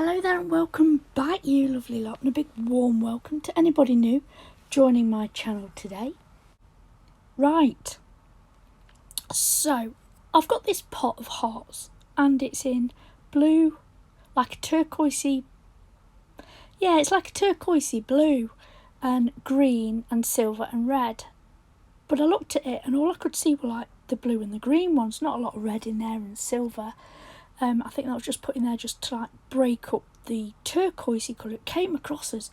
Hello there and welcome back, you lovely lot, and a big warm welcome to anybody new joining my channel today. Right, so I've got this pot of hearts and it's in blue, like a turquoisey, it's like a turquoisey blue and green and silver and red. But I looked at it and all I could see were like the blue and the green ones, not a lot of red in there and silver. I think that was just put in there just to like break up the turquoisey colour. It came across as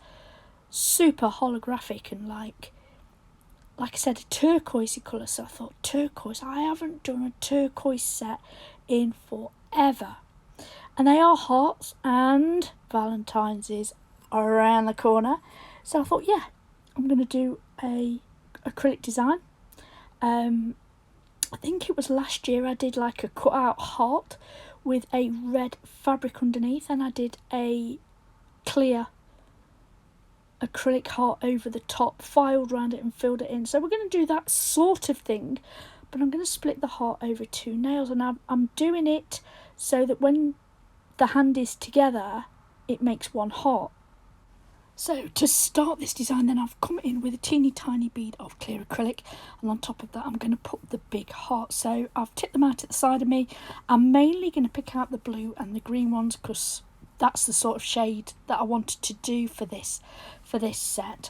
super holographic and like I said, a turquoisey colour. So I thought, turquoise, I haven't done a turquoise set in forever. And they are hearts and Valentine's is around the corner. So I thought, yeah, I'm going to do a acrylic design. I think it was last year I did like a cut out heart with a red fabric underneath, and I did a clear acrylic heart over the top, filed around it and filled it in. So we're going to do that sort of thing, but I'm going to split the heart over two nails, and I'm doing it so that when the hand is together it makes one heart. So to start this design then, I've come in with a teeny tiny bead of clear acrylic, and on top of that I'm going to put the big heart. So I've tipped them out at the side of me. I'm mainly going to pick out the blue and the green ones because that's the sort of shade that I wanted to do for this set.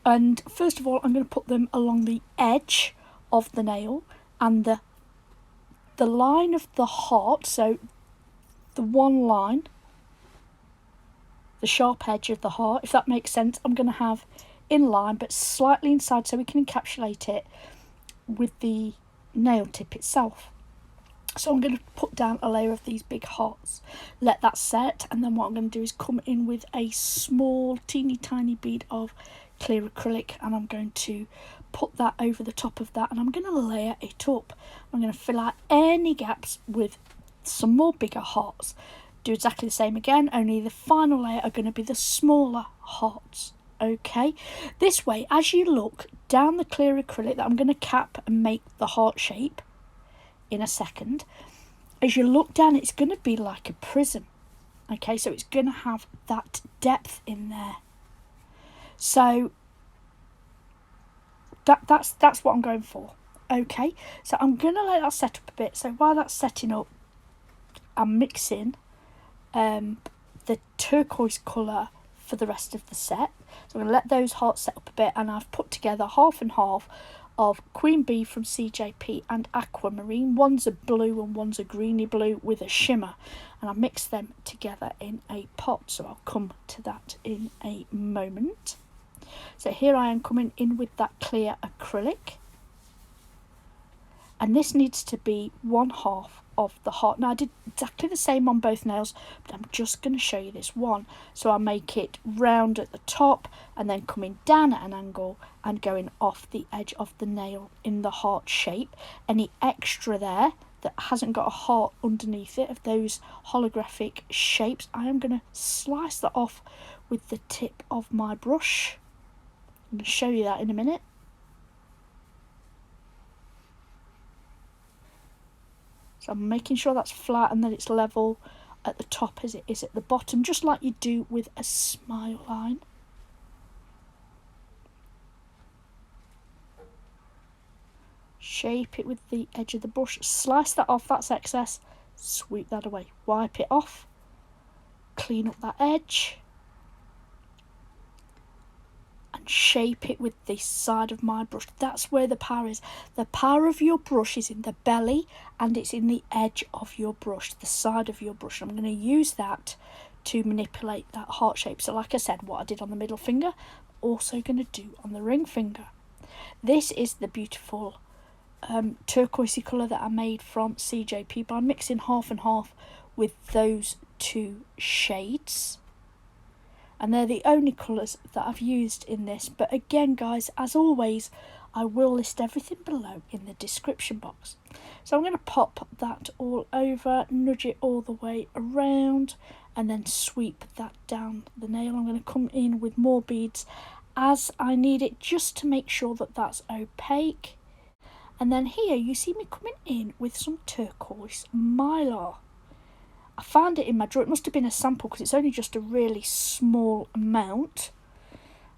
And first of all I'm going to put them along the edge of the nail and the line of the heart, so the one line, the sharp edge of the heart, if that makes sense, I'm going to have in line but slightly inside so we can encapsulate it with the nail tip itself. So I'm going to put down a layer of these big hearts, let that set, and then what I'm going to do is come in with a small teeny tiny bead of clear acrylic, and I'm going to put that over the top of that, and I'm going to layer it up. I'm going to fill out any gaps with some more bigger hearts. Do exactly the same again, only the final layer are going to be the smaller hearts. Okay, this way as you look down the clear acrylic that I'm going to cap and make the heart shape in a second, as you look down it's going to be like a prism. Okay, so it's going to have that depth in there. So that's what I'm going for. Okay, so I'm going to let that set up a bit. So while that's setting up, I'm mixing the turquoise colour for the rest of the set. So I'm going to let those hearts set up a bit, and I've put together half and half of Queen Bee from CJP and Aqua Marine. One's a blue and one's a greeny blue with a shimmer, and I've mixed them together in a pot, so I'll come to that in a moment. So here I am coming in with that clear acrylic, and this needs to be one half of the heart. Now I did exactly the same on both nails, but I'm just going to show you this one. So I'll make it round at the top and then coming down at an angle and going off the edge of the nail in the heart shape. Any extra there that hasn't got a heart underneath it of those holographic shapes, I am going to slice that off with the tip of my brush. I'm going to show you that in a minute. So I'm making sure that's flat and that it's level at the top as it is at the bottom, just like you do with a smile line. Shape it with the edge of the brush, slice that off, that's excess, sweep that away, wipe it off, clean up that edge, and shape it with the side of my brush. That's where the power is. The power of your brush is in the belly and it's in the edge of your brush, the side of your brush. I'm going to use that to manipulate that heart shape. So like I said, what I did on the middle finger, I'm also going to do on the ring finger. This is the beautiful turquoisey colour that I made from CJP by mixing half and half with those two shades. And they're the only colours that I've used in this. But again, guys, as always, I will list everything below in the description box. So I'm going to pop that all over, nudge it all the way around, and then sweep that down the nail. I'm going to come in with more beads as I need it, just to make sure that that's opaque. And then here you see me coming in with some turquoise Mylar. I found it in my drawer. It must have been a sample because it's only just a really small amount.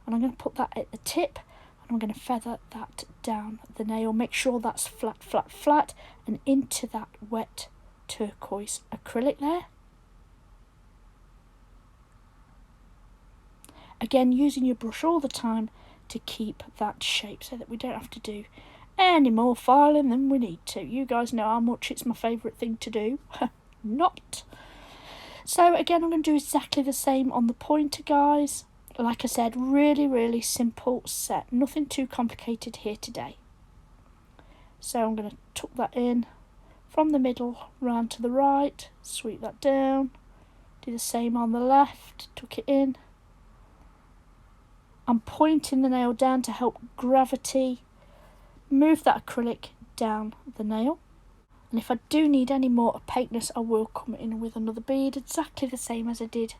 And I'm going to put that at the tip, and I'm going to feather that down the nail. Make sure that's flat, flat, flat, and into that wet turquoise acrylic there. Again, using your brush all the time to keep that shape so that we don't have to do any more filing than we need to. You guys know how much it's my favourite thing to do. Not. So again, I'm going to do exactly the same on the pointer, guys. Like I said, really, really simple set. Nothing too complicated here today. So I'm going to tuck that in from the middle round to the right, sweep that down, do the same on the left, tuck it in. I'm pointing the nail down to help gravity move that acrylic down the nail. And if I do need any more opaqueness, I will come in with another bead, exactly the same as I did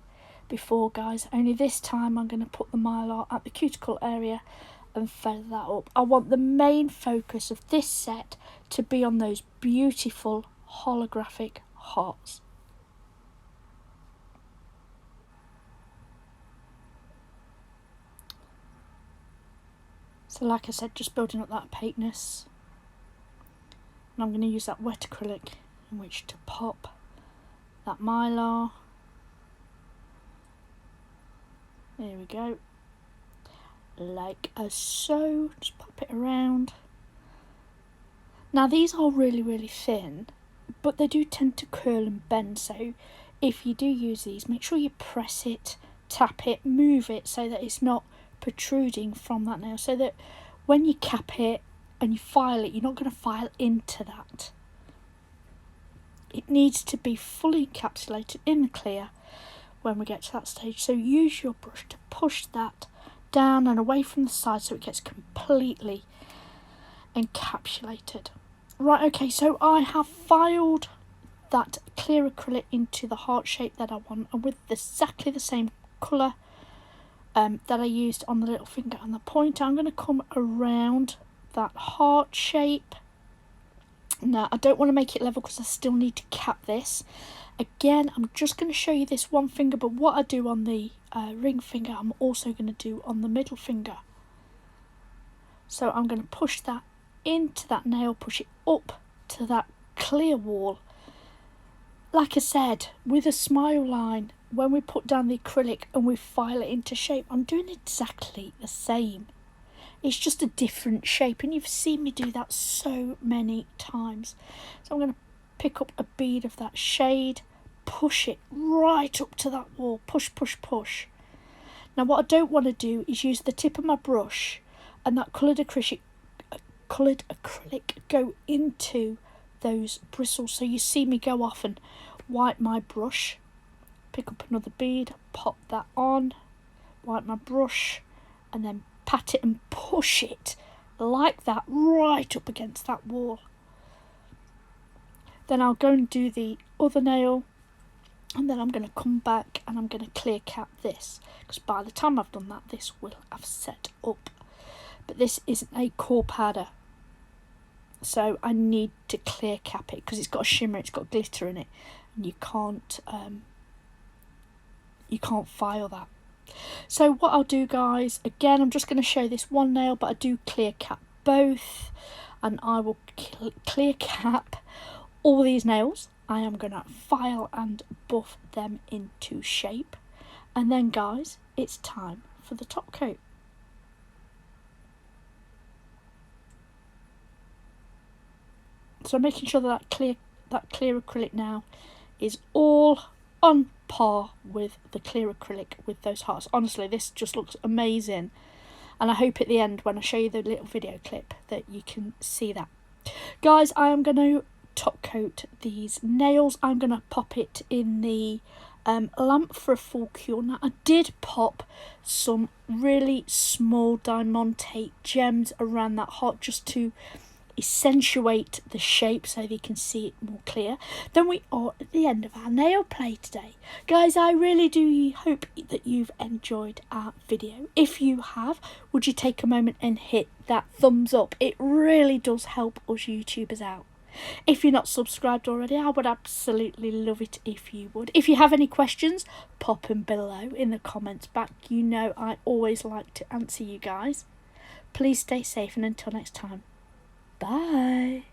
before, guys. Only this time I'm going to put the Mylar at the cuticle area and feather that up. I want the main focus of this set to be on those beautiful holographic hearts. So like I said, just building up that opaqueness. And I'm going to use that wet acrylic in which to pop that Mylar. There we go. Like so. Just pop it around. Now these are really, really thin, but they do tend to curl and bend. So if you do use these, make sure you press it, tap it, move it so that it's not protruding from that nail, so that when you cap it and you file it, you're not going to file into that. It needs to be fully encapsulated in the clear when we get to that stage. So use your brush to push that down and away from the side so it gets completely encapsulated. Right, okay, so I have filed that clear acrylic into the heart shape that I want, and with exactly the same colour that I used on the little finger and the pointer, I'm going to come around that heart shape. Now I don't want to make it level because I still need to cap this. Again, I'm just going to show you this one finger, but what I do on the ring finger, I'm also going to do on the middle finger. So I'm going to push that into that nail, push it up to that clear wall. Like I said, with a smile line, when we put down the acrylic and we file it into shape, I'm doing exactly the same. It's just a different shape, and you've seen me do that so many times. So I'm going to pick up a bead of that shade, push it right up to that wall, push, push, push. Now what I don't want to do is use the tip of my brush and that coloured acrylic go into those bristles. So you see me go off and wipe my brush, pick up another bead, pop that on, wipe my brush, and then pat it and push it like that right up against that wall. Then I'll go and do the other nail, and then I'm going to come back and I'm going to clear cap this, because by the time I've done that, this will have set up. But this isn't a core powder, so I need to clear cap it because it's got a shimmer, it's got glitter in it, and you can't file that. So what I'll do, guys, again, I'm just going to show this one nail, but I do clear cap both, and I will clear cap all these nails. I am going to file and buff them into shape, and then, guys, it's time for the top coat. So I'm making sure that clear acrylic now is all on par with the clear acrylic with those hearts. Honestly, this just looks amazing, and I hope at the end when I show you the little video clip that you can see that. Guys, I am going to top coat these nails. I'm going to pop it in the lamp for a full cure. Now I did pop some really small diamante gems around that heart just to accentuate the shape so that you can see it more clear. Then we are at the end of our nail play today. Guys, I really do hope that you've enjoyed our video. If you have, would you take a moment and hit that thumbs up? It really does help us YouTubers out. If you're not subscribed already, I would absolutely love it if you would. If you have any questions, pop them below in the comments back. You know I always like to answer you guys. Please stay safe, and until next time, bye.